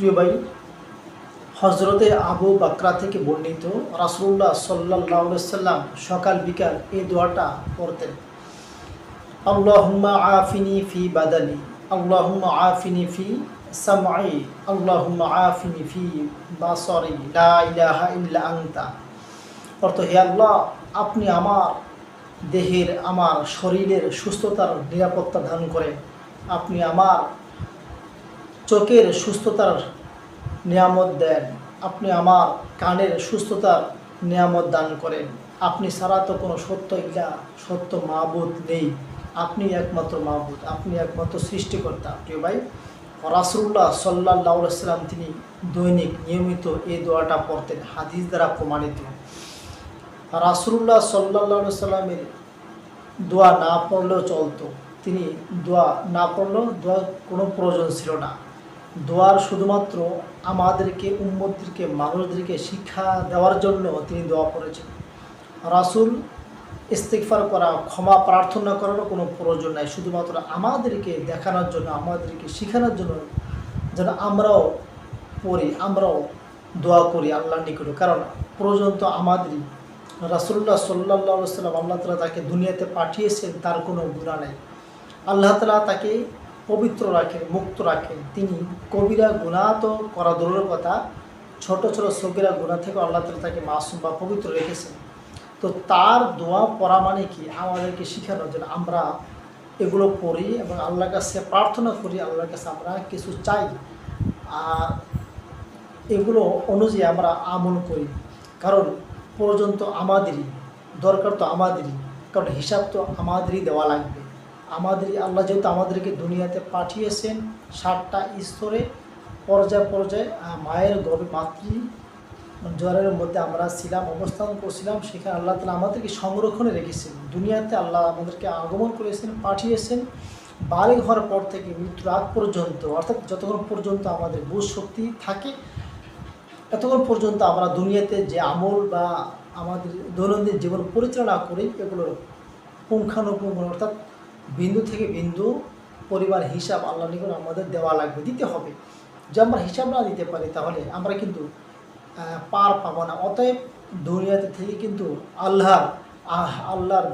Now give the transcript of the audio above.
প্রিয় ভাই, হজরতে আবু বাকরা থেকে বর্ণিত রাসূলুল্লাহ সাল্লাল্লাহু আলাইহি সাল্লাম সকাল বিকাল এই দোয়াটা পড়তেন। আল্লাহুম্মা আফিনি ফি বাদানি, আল্লাহুম্মা আফিনি ফি সামঈ, আল্লাহুম্মা আফিনি ফি বাসারি, লা ইলাহা ইল্লা আনতা। অর্থ, হে আল্লাহ, আপনি আমার দেহের, আমার শরীরের সুস্থতার নিরাপত্তা দান করেন। আপনি আমার চোখের সুস্থতার নিয়ামত দেন। আপনি আমার কানের সুস্থতার নিয়ামত দান করেন। আপনি ছাড়া তো কোনো সত্য মাবুদ নেই। আপনি একমাত্র মাবুদ, আপনি একমাত্র সৃষ্টিকর্তা। প্রিয় ভাই, রাসূলুল্লাহ সাল্লাল্লাহু আলাইহি সাল্লাম তিনি দৈনিক নিয়মিত এই দোয়াটা পড়তেন, হাদিস দ্বারা প্রমাণিত। রাসূলুল্লাহ সাল্লাল্লাহু আলাইহি সাল্লামের দোয়া না পড়লেও চলতো। তিনি দোয়া না পড়লেও দোয়ার কোনো প্রয়োজন ছিল না। দোয়ার শুধুমাত্র আমাদেরকে, উম্মতদেরকে, মানুষদেরকে শিক্ষা দেওয়ার জন্য তিনি দোয়া করেছেন। রাসূল ইস্তিগফার করা, ক্ষমা প্রার্থনা করারও কোনো প্রয়োজন নাই। শুধুমাত্র আমাদেরকে দেখানোর জন্য, আমাদেরকে শেখানোর জন্য যেন আমরাও পড়ি, আমরাও দোয়া করি আল্লাহর নিকটে। কারণ প্রয়োজন তো আমাদেরই। রাসূলুল্লাহ সাল্লাল্লাহু আলাইহি ওয়াসাল্লাম, আল্লাহ তাআলা তাকে দুনিয়াতে পাঠিয়েছেন, তার কোনো গুনাহ নেই। আল্লাহ তাআলা তাকে পবিত্র রাখেন, মুক্ত রাখেন। তিনি কবিরা গুনাহ তো করা দূরের কথা, ছোট ছোট সগীরা গুনাহ থেকে আল্লাহ তাআলা তাকে মাসুম বা পবিত্র রেখেছেন। তো তার দোয়া পড়া মানে কি? আমাদেরকে শেখানোর জন্য আমরা এগুলো পড়ি এবং আল্লাহর কাছে প্রার্থনা করি, আল্লাহর কাছে আমরা কিছু চাই, আর এগুলো অনুযায়ী আমরা আমল করি। কারণ পর্যন্ত আমাদেরই দরকার, তো আমাদেরই, কারণ হিসাব তো আমাদেরই দেওয়া লাগবে। আমাদেরই, আল্লাহ যেহেতু আমাদেরকে দুনিয়াতে পাঠিয়েছেন 7টা স্তরে, পর্যায়ে পর্যায়ে মায়ের গর্ভে জ্বরের মধ্যে আমরা ছিলাম, অবস্থান করছিলাম। সেখানে আল্লাহ তাআলা আমাদেরকে সংরক্ষণে রেখেছেন। দুনিয়াতে আল্লাহ আমাদেরকে আগমন করেছেন, পাঠিয়েছেন। বালিগ হওয়ার পর থেকে মৃত্যুর আগ পর্যন্ত, অর্থাৎ যতক্ষণ পর্যন্ত আমাদের বুঝ শক্তি থাকে, এতক্ষণ পর্যন্ত আমরা দুনিয়াতে যে আমল বা আমাদের দৈনন্দিন জীবন পরিচালনা করি, এগুলোর পুঙ্খানুপুঙ্খ, অর্থাৎ বিন্দু থেকে বিন্দু পরিমাণ হিসাব আল্লাহর নিকট আমাদের দেওয়া লাগবে, দিতে হবে। যে আমরা হিসাব না দিতে পারি, তাহলে আমরা কিন্তু পার পাবো না। অতএব দুনিয়াতে থেকে কিন্তু আল্লাহর